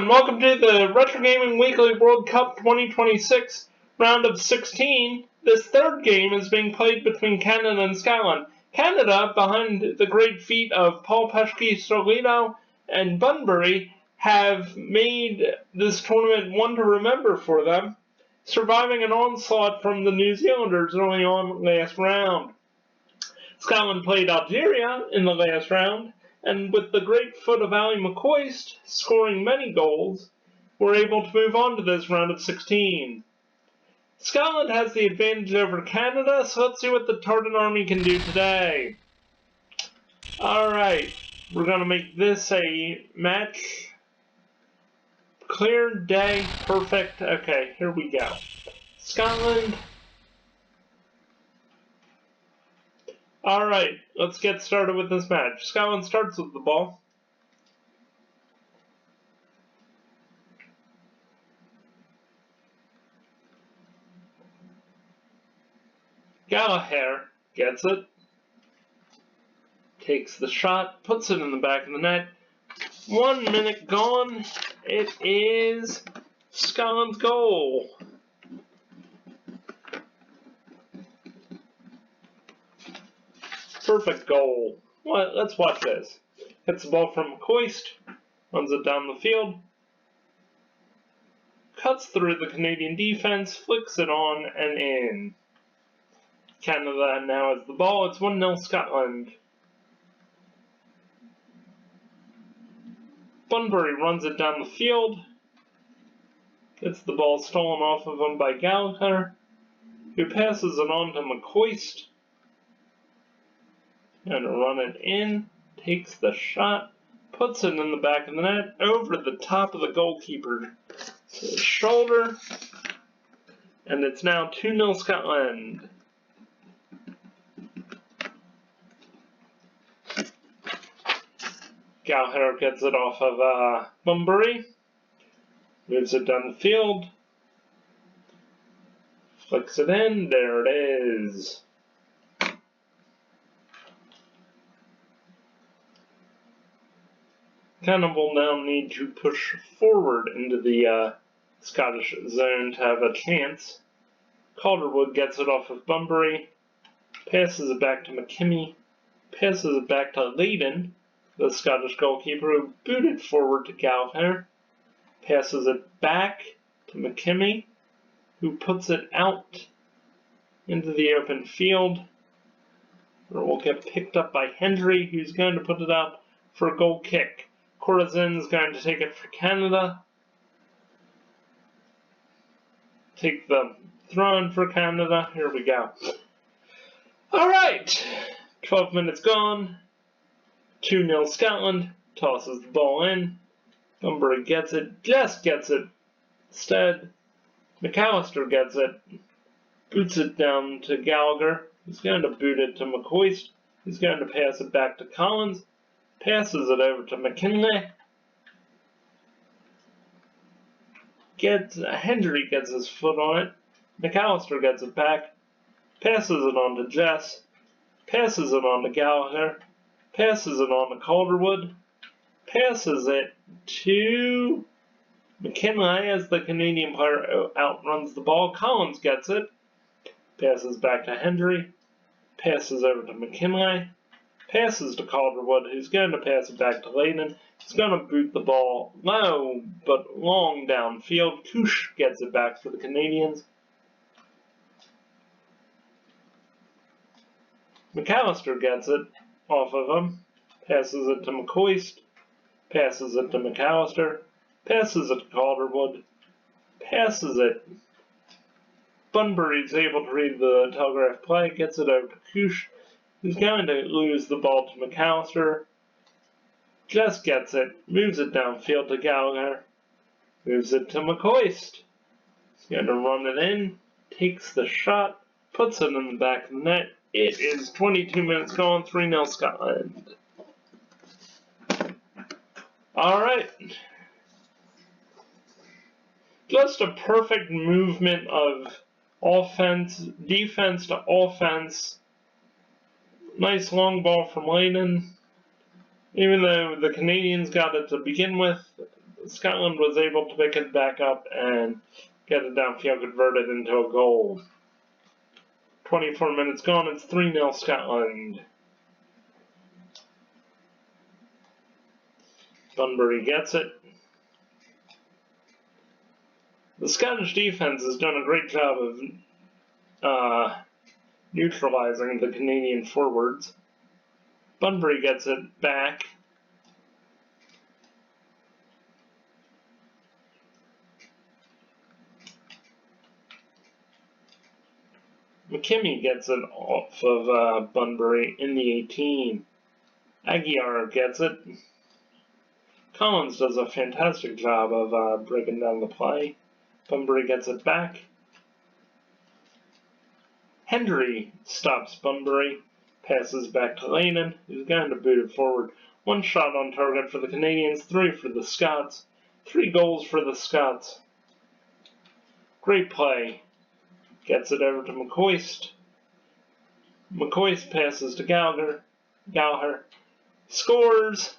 everyone, welcome to the Retro Gaming Weekly World Cup 2026 round of 16. This third game is being played between Canada and Scotland. Canada, behind the great feat of Paul Pesci-Solino and Bunbury, have made this tournament one to remember for them, surviving an onslaught from the New Zealanders early on last round. Scotland played Algeria in the last round, and with the great foot of McCoist's scoring many goals, were able to move on to this round of 16. Scotland has the advantage over Canada, so let's see what the Tartan Army can do today. Alright, we're going to make this a match. Clear day, perfect. Okay, here we go. Scotland. Alright, let's get started with this match. Scotland starts with the ball. Gallagher gets it. Takes the shot, puts it in the back of the net. 1 minute gone. It is Scotland's goal. Perfect goal. Well, let's watch this. Hits the ball from McCoist, runs it down the field, cuts through the Canadian defense, flicks it on and in. Canada now has the ball. It's 1-0 Scotland. Bunbury runs it down the field, gets the ball stolen off of him by Gallagher, who passes it on to McCoist. And run it in, takes the shot, puts it in the back of the net, over the top of the goalkeeper's shoulder, and it's now 2-0 Scotland. Gallagher gets it off of Bunbury, moves it down the field, flicks it in, there it is. Canada will now need to push forward into the Scottish zone to have a chance. Calderwood gets it off of Bunbury, passes it back to McKimmie, passes it back to Leyden, the Scottish goalkeeper, who booted forward to Gallagher, passes it back to McKimmie, who puts it out into the open field, where it will get picked up by Hendry, who's going to put it out for a goal kick. Corazon's going to take it for Canada. Take the throw-in for Canada. Here we go. Alright. 12 minutes gone. 2-0 Scotland. Tosses the ball in. Bunbury gets it. Just gets it. Instead, McAllister gets it. Boots it down to Gallagher. He's going to boot it to McCoist. He's going to pass it back to Collins. Passes it over to McKinley. Hendry gets his foot on it. McAllister gets it back. Passes it on to Jess. Passes it on to Gallagher. Passes it on to Calderwood. Passes it to McKinley as the Canadian player outruns the ball. Collins gets it. Passes back to Hendry. Passes over to McKinley. Passes to Calderwood, who's going to pass it back to Leyden. He's going to boot the ball low but long downfield. Koosh gets it back for the Canadians. McAllister gets it off of him. Passes it to McCoist. Passes it to McAllister. Passes it to Calderwood. Passes it. Bunbury's able to read the telegraph play. Gets it over to Koosh. He's going to lose the ball to McAllister. Just gets it. Moves it downfield to Gallagher. Moves it to McCoist. He's going to run it in. Takes the shot. Puts it in the back of the net. It is 22 minutes gone. 3-0 Scotland. Alright. Just a perfect movement of offense, defense to offense. Nice long ball from Leyden. Even though the Canadians got it to begin with, Scotland was able to pick it back up and get it downfield converted into a goal. 24 minutes gone, it's 3-0 Scotland. Bunbury gets it. The Scottish defense has done a great job of neutralizing the Canadian forwards. Bunbury gets it back. McKimmie gets it off of Bunbury in the 18. Aguiar gets it. Collins does a fantastic job of breaking down the play. Bunbury gets it back. Hendry stops Bunbury, passes back to Lehnen, who's going to boot it forward. 1 shot on target for the Canadians, 3 for the Scots. 3 goals for the Scots. Great play. Gets it over to McCoist. McCoist passes to Gallagher. Gallagher scores.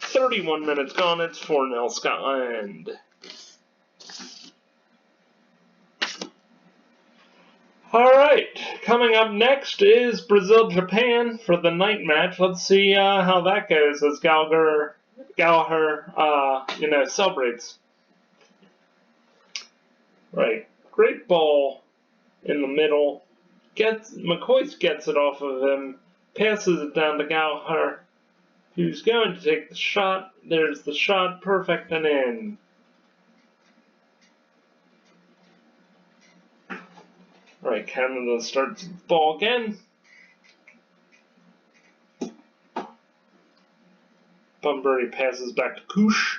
31 minutes gone, it's 4-0 Scotland. Alright, coming up next is Brazil-Japan for the night match. Let's see how that goes as Gallagher celebrates. Right, great ball in the middle. McCoist gets it off of him, passes it down to Gallagher, who's going to take the shot. There's the shot, perfect and in. Right, Canada starts the ball again. Bunbury passes back to Koosh.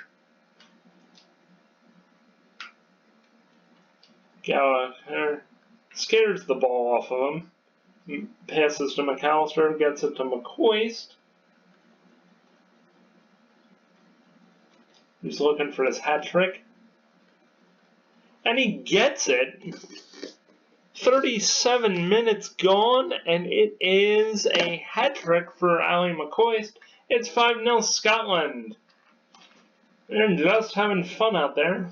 Gallagher scares the ball off of him. Passes to McAllister, gets it to McCoist. He's looking for his hat trick. And he gets it. 37 minutes gone, and it is a hat trick for Ali McCoist. It's 5-0 Scotland. They're just having fun out there.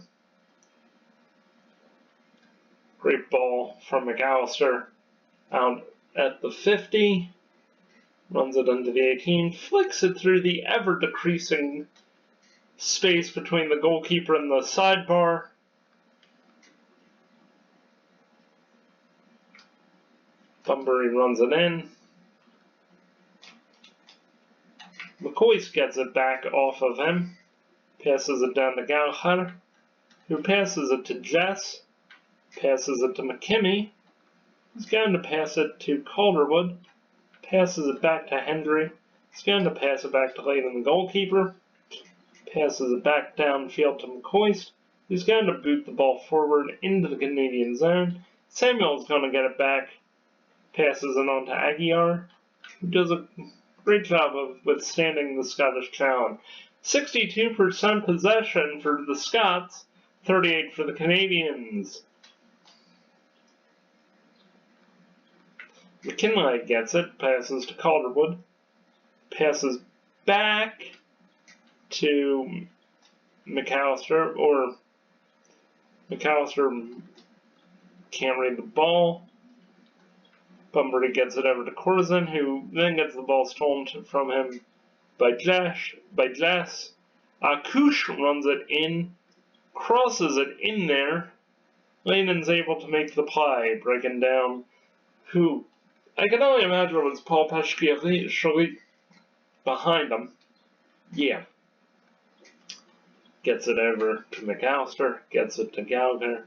Great ball from McAllister out at the 50. Runs it into the 18. Flicks it through the ever-decreasing space between the goalkeeper and the sidebar. Bunbury runs it in. McCoist gets it back off of him. Passes it down to Gallagher, who passes it to Jess. Passes it to McKimmie. He's going to pass it to Calderwood. Passes it back to Hendry. He's going to pass it back to Lehnen, the goalkeeper. Passes it back downfield to McCoist. He's going to boot the ball forward into the Canadian zone. Samuel's going to get it back. Passes it on to Aguiar, who does a great job of withstanding the Scottish challenge. 62% possession for the Scots, 38% for the Canadians. McKinley gets it, passes to Calderwood, passes back to McAllister, or McAllister can't read the ball. Bunbury gets it over to Corzin, who then gets the ball stolen from him by Jess. Koosh runs it in, crosses it in there. Lehnen's able to make the play, breaking down who I can only imagine was Paul Peschke behind him. Yeah. Gets it over to McAllister, gets it to Gallagher,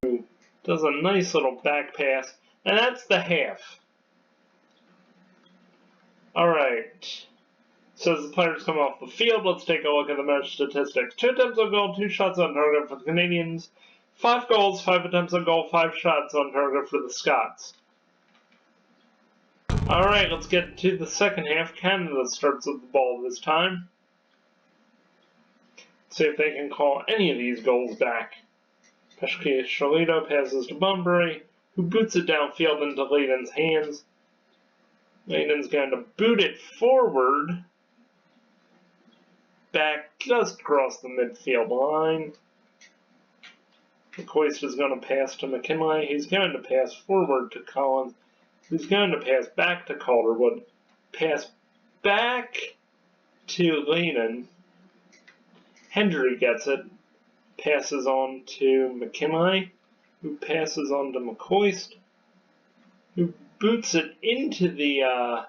who does a nice little back pass, and that's the half. Alright, so as the players come off the field, let's take a look at the match statistics. 2 attempts on goal, 2 shots on target for the Canadians. 5 goals, 5 attempts on goal, 5 shots on target for the Scots. Alright, let's get to the second half. Canada starts with the ball this time. See if they can call any of these goals back. Peschke passes to Bunbury, who boots it downfield into Lehnen's hands. Lehnen's going to boot it forward. back just across the midfield line. McCoist is going to pass to McKinley. He's going to pass forward to Collins. He's going to pass back to Calderwood. Pass back to Lehman. Hendry gets it. Passes on to McKinley, who passes on to McCoist, who boots it into the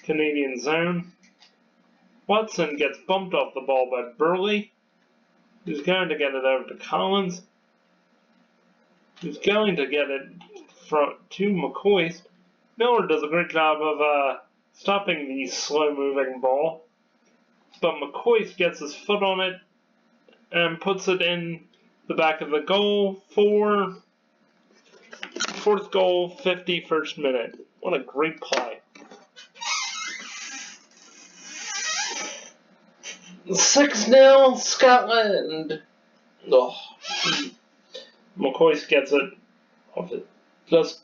Canadian zone. Watson gets bumped off the ball by Burley, who's going to get it over to Collins, who's going to get it to McCoist. Miller does a great job of stopping the slow-moving ball, but McCoist gets his foot on it and puts it in the back of the goal for fourth goal, 51st minute. What a great play. 6-0 Scotland. Oh. McCoist gets it off it. Just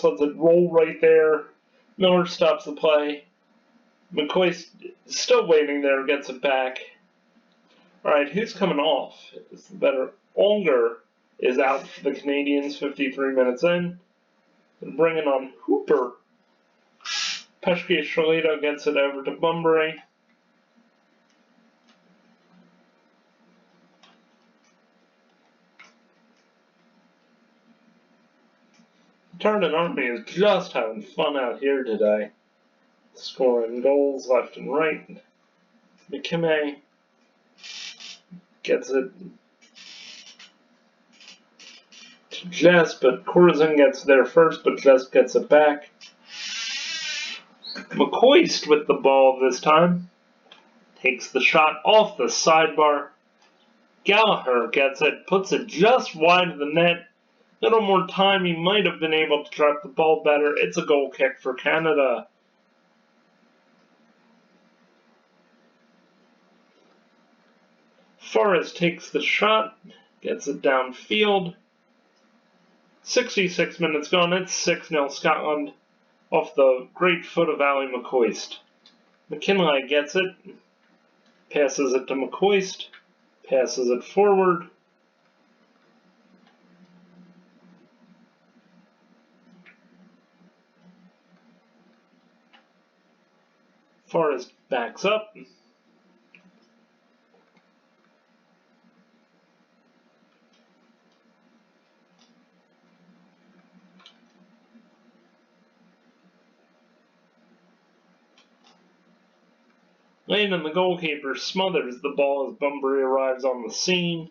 lets it roll right there. Miller stops the play. McCoist still waiting there, gets it back. Alright, who's coming off? It's better. Unger is out for the Canadians, 53 minutes in. They're bringing on Hooper. Pesce-Sholito gets it over to Bunbury. Tartan Army is just having fun out here today. Scoring goals left and right. McKimmey gets it to Jess, but Corzin gets there first, but Jess gets it back. McCoist with the ball this time. Takes the shot off the sidebar. Gallagher gets it, puts it just wide of the net. A little more time, he might have been able to drop the ball better. It's a goal kick for Canada. Forrest takes the shot, gets it downfield. 66 minutes gone, it's 6-0 Scotland off the great foot of Ali McCoist. McKinley gets it, passes it to McCoist, passes it forward. Forrest backs up. Lane and the goalkeeper smothers the ball as Bunbury arrives on the scene.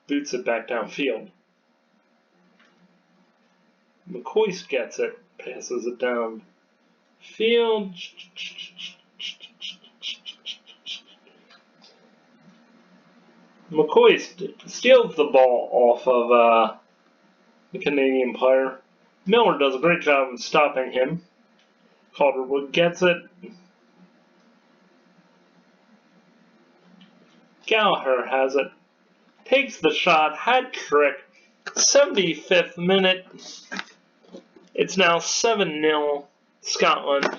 Boots it back downfield. McCoist gets it, passes it down field. McCoist steals the ball off of the Canadian player. Miller does a great job of stopping him. Calderwood gets it. Gallagher has it. Takes the shot. Hat trick. 75th minute. It's now 7-0 Scotland.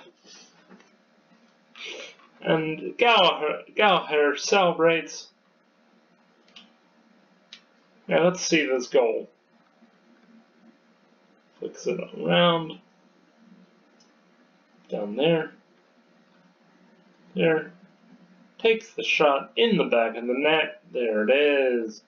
And Gallagher celebrates. Now let's see this goal. Flicks it around. Down there. There. Takes the shot in the back of the net. There it is.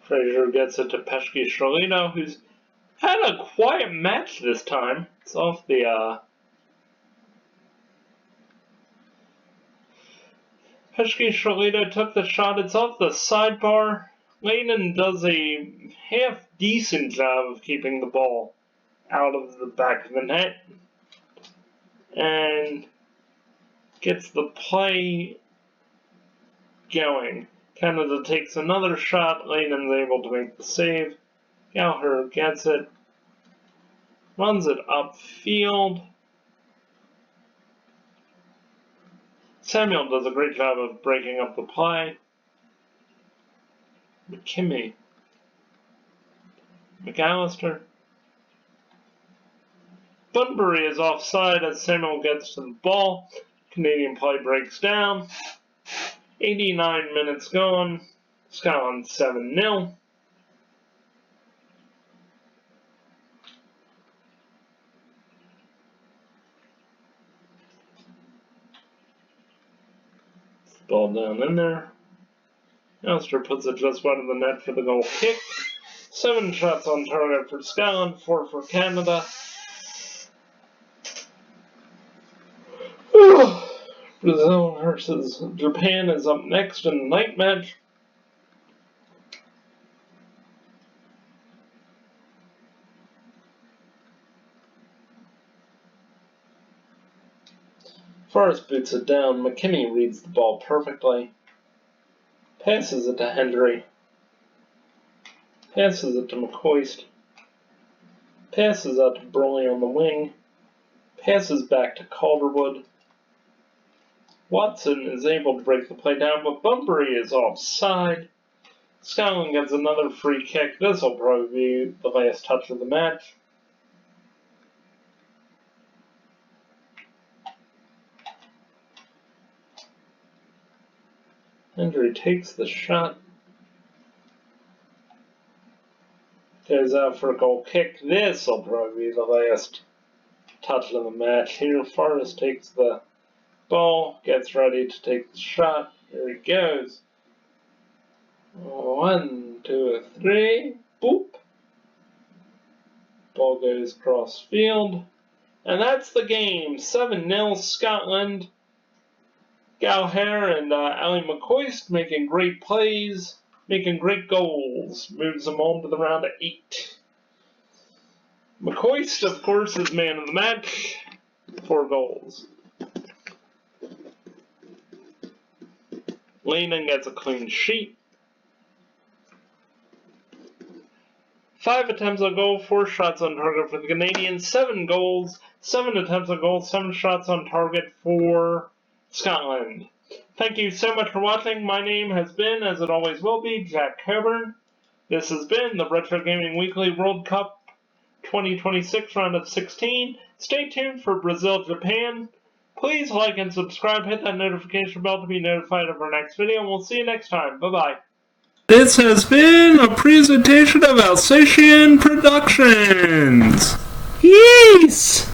Fraser gets it to Pesce-Sholito, who's had a quiet match this time. It's off the Pesce-Sholito took the shot. It's off the sidebar. Layden does a half-decent job of keeping the ball out of the back of the net. And gets the play going. Canada takes another shot. Layden's able to make the save. Gallagher gets it. Runs it upfield. Samuel does a great job of breaking up the play. McKimmey. McAllister. Bunbury is offside as Samuel gets to the ball. Canadian play breaks down. 89 minutes gone. Scotland 7-0. Ball down in there. Allister puts it just wide of the net for the goal kick. 7 shots on target for Scotland, 4 for Canada. Brazil versus Japan is up next in the night match. Forrest boots it down. McKinney reads the ball perfectly. Passes it to Hendry. Passes it to McCoist. Passes out to Burley on the wing. Passes back to Calderwood. Watson is able to break the play down, but Bunbury is offside. Scotland gets another free kick. This will probably be the last touch of the match. Hendry takes the shot. Goes out for a goal kick. This will probably be the last touch of the match. Here, Forrest takes the ball, gets ready to take the shot. Here he goes. 1, 2, 3. Boop. Ball goes cross field. And that's the game. 7-0 Scotland. Gallagher and Ali McCoist making great plays, making great goals. Moves them on to the round of 8. McCoist, of course, is man of the match. 4 goals. Lehnan gets a clean sheet. 5 attempts on goal, 4 shots on target for the Canadians. 7 goals, 7 attempts on goal, 7 shots on target for Scotland. Thank you so much for watching. My name has been, as it always will be, Jack Coburn. This has been the Retro Gaming Weekly World Cup 2026 round of 16. Stay tuned for Brazil-Japan. Please like and subscribe. Hit that notification bell to be notified of our next video, and we'll see you next time. Bye-bye. This has been a presentation of Alsatian Productions. Peace!